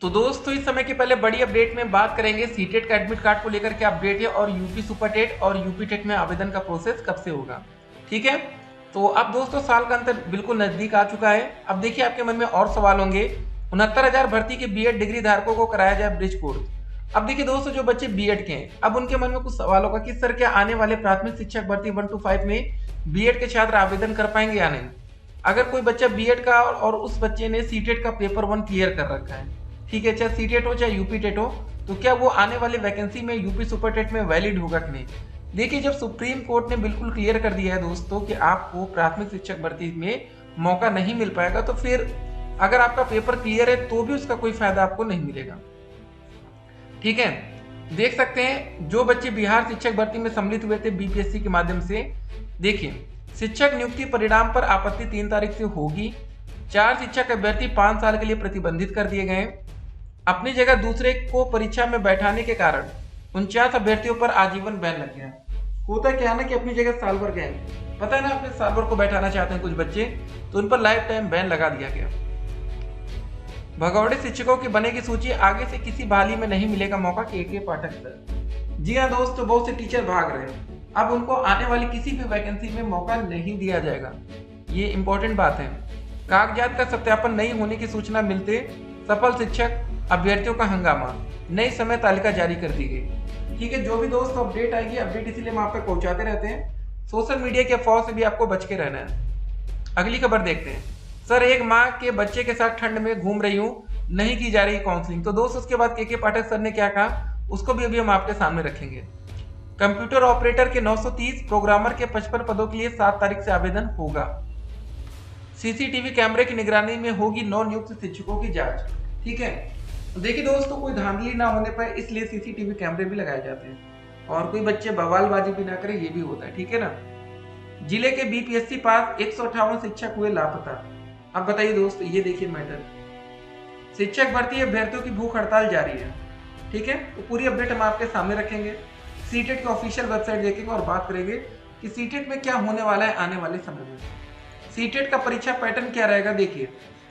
तो दोस्तों इस समय के पहले बड़ी अपडेट में बात करेंगे सीटेट का एडमिट कार्ड को लेकर क्या अपडेट है और यूपी सुपर टेट और यूपी टेट में आवेदन का प्रोसेस कब से होगा। ठीक है, तो अब दोस्तों साल का अंतर बिल्कुल नजदीक आ चुका है। अब देखिए आपके मन में और सवाल होंगे। 69,000 भर्ती के बीएड डिग्री धारकों को कराया जाए ब्रिज कोर्स। अब देखिए दोस्तों जो बच्चे बीएड के हैं अब उनके मन में कुछ सवाल होगा कि सर क्या आने वाले प्राथमिक शिक्षक भर्ती 1 to 5 में बीएड के छात्र आवेदन कर पाएंगे या नहीं। अगर कोई बच्चा बीएड का और उस बच्चे ने सीटेट का पेपर 1 क्लियर कर रखा है, ठीक है, चाहे सीटेट हो चाहे यूपी टेट हो, तो क्या वो आने वाली वैकेंसी में यूपी सुपर टेट में वैलिड होगा कि नहीं। देखिए जब सुप्रीम कोर्ट ने बिल्कुल क्लियर कर दिया है दोस्तों कि आपको प्राथमिक शिक्षक भर्ती में मौका नहीं मिल पाएगा, तो फिर अगर आपका पेपर क्लियर है तो भी उसका कोई फायदा आपको नहीं मिलेगा। ठीक है, देख सकते हैं जो बच्चे बिहार शिक्षक भर्ती में सम्मिलित हुए थे बीपीएससी के माध्यम से, देखिए शिक्षक नियुक्ति परिणाम पर आपत्ति 3 तारीख से होगी। 4 शिक्षक अभ्यर्थी 5 साल के लिए प्रतिबंधित कर दिए गए। अपनी जगह दूसरे को परीक्षा में बैठाने के कारण 49 अभ्यर्थियों पर आजीवन बैन लग गया। होता क्या है ना कि अपनी जगह साल भर गए, पता है ना, अपने साल भर को बैठाना चाहते हैं कुछ बच्चे, तो उन पर लाइफ टाइम बैन लगा दिया गया। भगौड़े शिक्षकों की बनेगी सूची, आगे से किसी बहाली में नहीं मिलेगा मौका, के पाठक सर। जी हाँ दोस्तों, बहुत से टीचर भाग रहे हैं, अब उनको आने वाली किसी भी वैकेंसी में मौका नहीं दिया जाएगा। ये इंपॉर्टेंट बात है। कागजात का सत्यापन नहीं होने की सूचना मिलते सफल शिक्षक अभ्यर्थियों का हंगामा, नई समय तालिका जारी कर दी गई। ठीक है, जो भी दोस्तों अपडेट आएगी, अपडेट इसीलिए हम आप तक पहुंचाते रहते हैं। सोशल मीडिया के अफवाह से भी आपको बच के रहना है। अगली खबर देखते हैं। सर एक माँ के बच्चे के साथ ठंड में घूम रही हूँ, नहीं की जा रही काउंसलिंग। तो दोस्तों उसके बाद के पाठक सर ने क्या कहा उसको भी अभी हम आपके सामने रखेंगे। कंप्यूटर ऑपरेटर के 930, प्रोग्रामर के 55 पदों के लिए 7 तारीख से आवेदन होगा। सीसीटीवी कैमरे की निगरानी में होगी नव नियुक्त शिक्षकों की जांच। ठीक है, देखिए दोस्तों कोई धांधली ना होने पर इसलिए सीसीटीवी कैमरे भी लगाए जाते हैं, और कोई बच्चे बवालबाजी भी ना करे, ये भी होता है। ठीक है ना। जिले के बीपीएससी पास 158 शिक्षक हुए लापता। अब बताइए दोस्त, ये देखिए मैटर, शिक्षक भर्ती अभ्यर्थियों की भूख हड़ताल जारी है। ठीक है, तो पूरी अपडेट हम आपके सामने रखेंगे। सीटेट की ऑफिशियल वेबसाइट देखेंगे और बात करेंगे कि सीटेट में क्या होने वाला है आने वाले समय में। सीटेट का परीक्षा पैटर्न क्या रहेगा। देखिए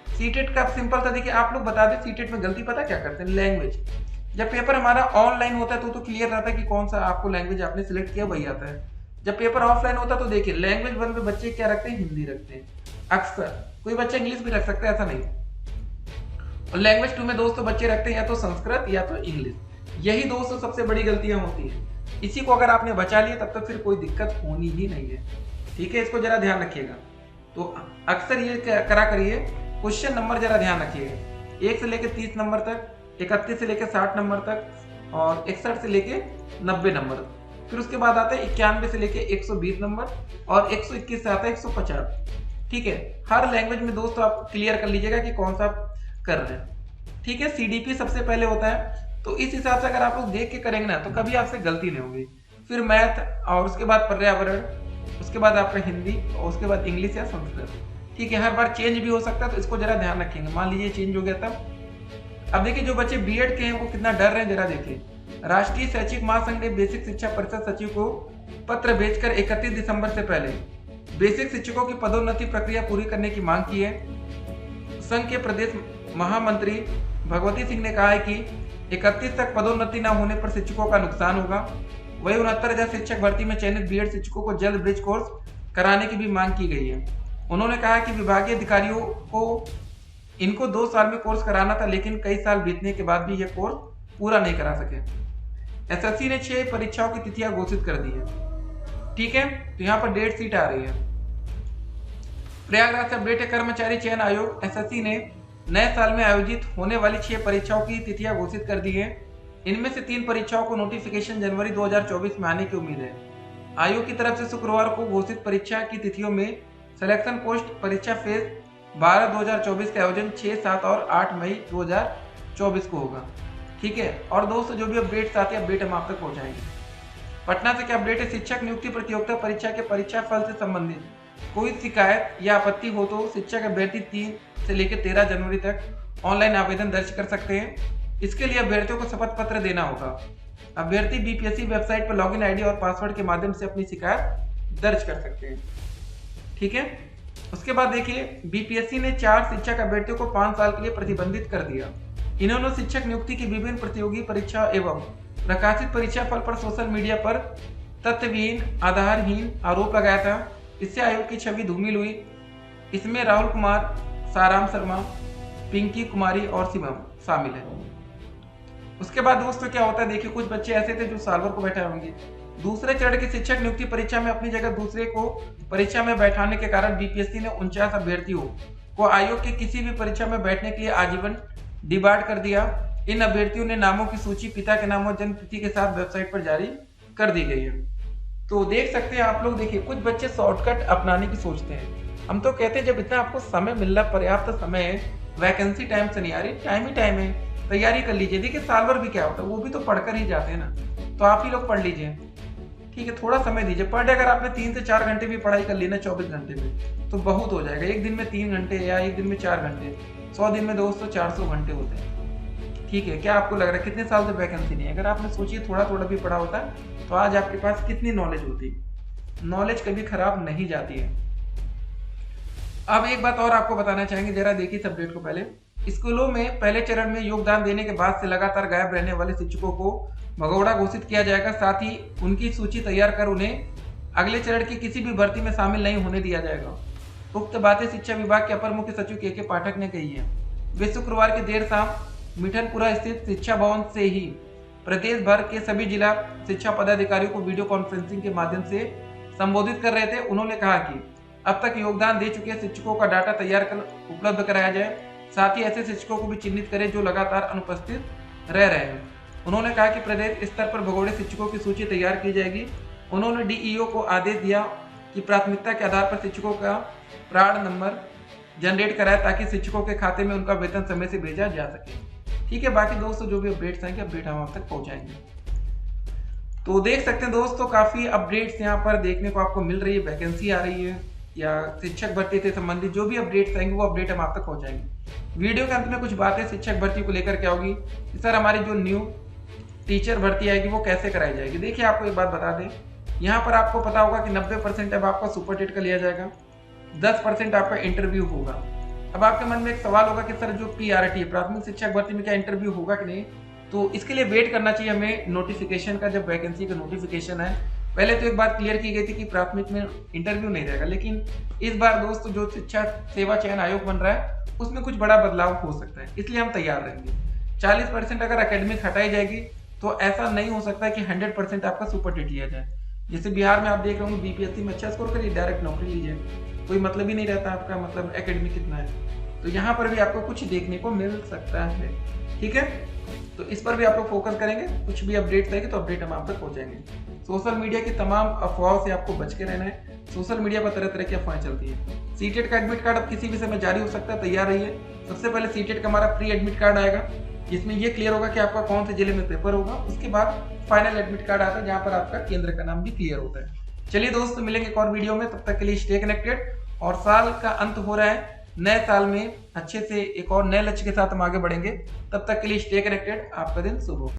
सीटेट का सिंपल था, देखिए आप लोग बता दें सीटेट में गलती पता क्या करते हैं, लैंग्वेज। जब पेपर हमारा ऑनलाइन होता है तो क्लियर रहता है कि कौन सा आपको लैंग्वेज आपने सिलेक्ट किया वही आता है। जब पेपर ऑफलाइन होता है तो देखिए लैंग्वेज 1 पे बच्चे क्या रखते हैं, हिंदी रखते हैं। अक्सर कोई बच्चा इंग्लिश भी रख सकता है, ऐसा नहीं। और लैंग्वेज 2 में दोस्तों बच्चे रखते हैं या तो संस्कृत या तो इंग्लिश। यही दोस्तों सबसे बड़ी गलतियां होती है। इसी को अगर आपने बचा लिया तब तक फिर कोई दिक्कत होनी ही नहीं है। ठीक है, इसको जरा ध्यान रखिएगा। तो अक्सर ये करा करिए, क्वेश्चन नंबर जरा ध्यान रखिएगा, 1 से लेकर 30 नंबर तक, 31 से लेकर 60 नंबर तक, और 61 से लेकर 90 नंबर। फिर उसके बाद आता है 91 से लेकर 120 नंबर, और 121 से आता है 150। ठीक है, हर लैंग्वेज में दोस्तों आप क्लियर कर लीजिएगा कि कौन सा कर रहे हैं। ठीक है, सीडीपी सबसे पहले होता है, तो इस हिसाब से अगर आप लोग देख के करेंगे ना तो कभी आपसे गलती नहीं होगी। फिर मैथ, और उसके बाद पर्यावरण, उसके बाद आपका हिंदी, और उसके बाद इंग्लिश या संस्कृत। ठीक है, हर बार चेंज भी हो सकता है, तो इसको जरा ध्यान रखेंगे। मान लीजिए चेंज हो गया तब। अब देखिए जो बच्चे बीएड के हैं वो कितना डर रहे हैं, जरा देखिए। राष्ट्रीय शैक्षिक महासंघ ने बेसिक शिक्षा परिषद सचिव को पत्र भेजकर 31 दिसंबर से पहले बेसिक शिक्षकों की पदोन्नति प्रक्रिया पूरी करने की मांग की है। संघ के प्रदेश महामंत्री भगवती सिंह ने कहा है कि 31 तक पदोन्नति न होने पर शिक्षकों का नुकसान होगा। वही 69,000 शिक्षक भर्ती में चयनित बीएड शिक्षकों को जल्द ब्रिज कोर्स कराने की भी मांग की गई है। उन्होंने कहा कि विभागीय अधिकारियों को इनको 2 साल में कोर्स कराना था, लेकिन कई साल बीतने के बाद भी यह कोर्स पूरा नहीं करा सके। एसएससी ने 6 परीक्षाओं की तिथियां घोषित कर दी है। ठीक है, तो यहाँ पर डेट शीट आ रही है। प्रयागराज से अपडेट है, कर्मचारी चयन आयोग एसएससी ने नए साल में आयोजित होने वाली 6 परीक्षाओं की तिथियां घोषित कर दी है। इनमें से 3 परीक्षाओं को नोटिफिकेशन जनवरी 2024 में आने की उम्मीद है। आयोग की तरफ से शुक्रवार को घोषित परीक्षा की तिथियों में सिलेक्शन पोस्ट परीक्षा फेज 12/2024 का आयोजन 6, 7 और 8 मई 2024 को होगा। ठीक है, और दोस्तों जो भी अपडेट्स आते हैं अपडेट हम आप तक पहुंचाएंगे। पटना से क्या अपडेट है, शिक्षक नियुक्ति प्रतियोगिता परीक्षा के परीक्षा फल से संबंधित कोई शिकायत या आपत्ति हो तो शिक्षक अभ्यर्थी 3 से लेकर 13 जनवरी तक ऑनलाइन आवेदन दर्ज कर सकते हैं। इसके लिए अभ्यर्थियों को शपथ पत्र देना होगा। अभ्यर्थी बीपीएससी वेबसाइट पर लॉगिन आईडी और पासवर्ड के माध्यम से अपनी शिकायत दर्ज कर सकते हैं। ठीक है, उसके बाद देखिए बीपीएससी ने 4 शिक्षक अभ्यर्थियों को 5 साल के लिए प्रतिबंधित कर दिया। इन्होंने शिक्षक नियुक्ति की विभिन्न प्रतियोगी परीक्षा एवं प्रकाशित परीक्षा फल पर सोशल मीडिया पर तथ्यविहीन, आधारहीन आरोप लगाया था। इससे आयोग की छवि धूमिल हुई। इसमें राहुल कुमार, साराम शर्मा, पिंकी कुमारी और शिवम शामिल है। उसके बाद दोस्तों क्या होता है, देखिए कुछ बच्चे ऐसे थे जो साल भर को बैठे होंगे। दूसरे चरण की शिक्षक नियुक्ति परीक्षा में अपनी जगह दूसरे को परीक्षा में बैठाने के कारण बीपीएससी ने 49 अभ्यर्थियों को आयोग की किसी भी परीक्षा में बैठने के लिए आजीवन डिबार्ड कर दिया। इन अभ्यर्थियों ने नामों की सूची पिता के नाम और जन्म तिथि के साथ वेबसाइट पर जारी कर दी गई है। तो देख सकते हैं आप लोग, देखिए कुछ बच्चे शॉर्टकट अपनाने की सोचते हैं। हम तो कहते हैं जब इतना आपको समय मिल रहा, पर्याप्त समय है, वैकेंसी टाइम से नहीं आ रही, टाइम ही टाइम है, तैयारी कर लीजिए। देखिए साल भर भी क्या होता है, वो भी तो पढ़कर ही जाते हैं ना, तो आप ही लोग पढ़ लीजिए, ठीक है। थोड़ा समय दीजिए। पर डे अगर आपने 3 से 4 घंटे भी पढ़ाई कर ली ना 24 घंटे में, तो बहुत हो जाएगा। एक दिन में 3 घंटे या एक दिन में 4 घंटे, 100 दिन में दोस्तों 400 घंटे होते हैं, ठीक है। क्या आपको लग रहा है कितने साल से वैकेंसी नहीं है? अगर आपने सोचिए थोड़ा थोड़ा भी पढ़ा होता तो आज आपके पास कितनी नॉलेज होती। नॉलेज कभी खराब नहीं जाती है। अब एक बात और आपको बताना चाहेंगे, जरा देखिए इस अपडेट को। पहले स्कूलों में पहले चरण में योगदान देने के बाद से लगातार गायब रहने वाले शिक्षकों को भगौड़ा घोषित किया जाएगा। साथ ही उनकी सूची तैयार कर उन्हें अगले चरण की किसी भी भर्ती में शामिल नहीं होने दिया जाएगा। उक्त बातें शिक्षा विभाग के अपर मुख्य सचिव के पाठक ने कही है। वे शुक्रवार की देर शाम मिठनपुरा स्थित शिक्षा भवन से ही प्रदेश भर के सभी जिला शिक्षा पदाधिकारियों को वीडियो कॉन्फ्रेंसिंग के माध्यम से संबोधित कर रहे थे। उन्होंने कहा कि अब तक योगदान दे चुके शिक्षकों का डाटा तैयार कर उपलब्ध कराया जाए। साथ ही ऐसे शिक्षकों को भी चिन्हित करें जो लगातार अनुपस्थित रह रहे हैं। उन्होंने कहा कि प्रदेश स्तर पर भगोड़े शिक्षकों की सूची तैयार की जाएगी। उन्होंने डीईओ को आदेश दिया कि प्राथमिकता के आधार पर शिक्षकों का प्राण नंबर जनरेट कराए ताकि शिक्षकों के खाते में उनका वेतन समय से भेजा जा सके, ठीक है। बाकी दोस्तों जो भी अपडेट्स आएंगे अपडेट हम आप तक पहुंचाएंगे। तो देख सकते हैं दोस्तों काफी अपडेट्स यहाँ पर देखने को आपको मिल रही है। वैकेंसी आ रही है या शिक्षक भर्ती से संबंधित जो भी अपडेट्स आएंगे वो अपडेट हम आप तक पहुंचाएंगे। वीडियो के अंत में कुछ बातें शिक्षक भर्ती को लेकर क्या होगी कि सर हमारी जो न्यू टीचर भर्ती आएगी वो कैसे कराई जाएगी। देखिए आपको एक बात बता दें, यहाँ पर आपको पता होगा कि 90% अब आपका सुपर टेट का लिया जाएगा, 10% आपका इंटरव्यू होगा। अब आपके मन में एक सवाल होगा कि सर जो पीआरटी है प्राथमिक शिक्षक भर्ती में क्या इंटरव्यू होगा कि नहीं, तो इसके लिए वेट करना चाहिए हमें नोटिफिकेशन का। जब वैकेंसी का नोटिफिकेशन है, पहले तो एक बात क्लियर की गई थी कि प्राथमिक में इंटरव्यू नहीं रहेगा, लेकिन इस बार दोस्तों जो शिक्षा सेवा चयन आयोग बन रहा है उसमें कुछ बड़ा बदलाव हो सकता है, इसलिए हम तैयार रहेंगे। 40% अगर एकेडमिक हटाई जाएगी तो ऐसा नहीं हो सकता कि 100% आपका सुपर टेट लिया जाए। जैसे बिहार में आप देख रहे होंगे बीपीएससी में अच्छा स्कोर करिए डायरेक्ट नौकरी लीजिए, कोई मतलब ही नहीं रहता आपका मतलब एकेडमिक कितना है। तो यहाँ पर भी आपको कुछ देखने को मिल सकता है, ठीक है। तो इस पर भी आप लोग फोकस करेंगे। कुछ भी अपडेट्स आएगी तो अपडेट हम आप तक पहुंचाएंगे। सोशल मीडिया की तमाम अफवाहों से आपको बच के रहना है। सोशल मीडिया पर तरह तरह की अफवाहें चलती है। सीटेट का एडमिट कार्ड अब किसी भी समय जारी हो सकता है, तैयार रहिए। सबसे पहले सीटेट का हमारा प्री एडमिट कार्ड आएगा, जिसमें ये क्लियर होगा कि आपका कौन से जिले में पेपर होगा। उसके बाद फाइनल एडमिट कार्ड आता है जहाँ पर आपका केंद्र का नाम भी क्लियर होता है। चलिए दोस्तों मिलेंगे एक और वीडियो में, तब तक के लिए स्टे कनेक्टेड। और साल का अंत हो रहा है, नए साल में अच्छे से एक और नए लक्ष्य के साथ हम आगे बढ़ेंगे। तब तक के लिए स्टे कनेक्टेड। आपका दिन शुभ हो।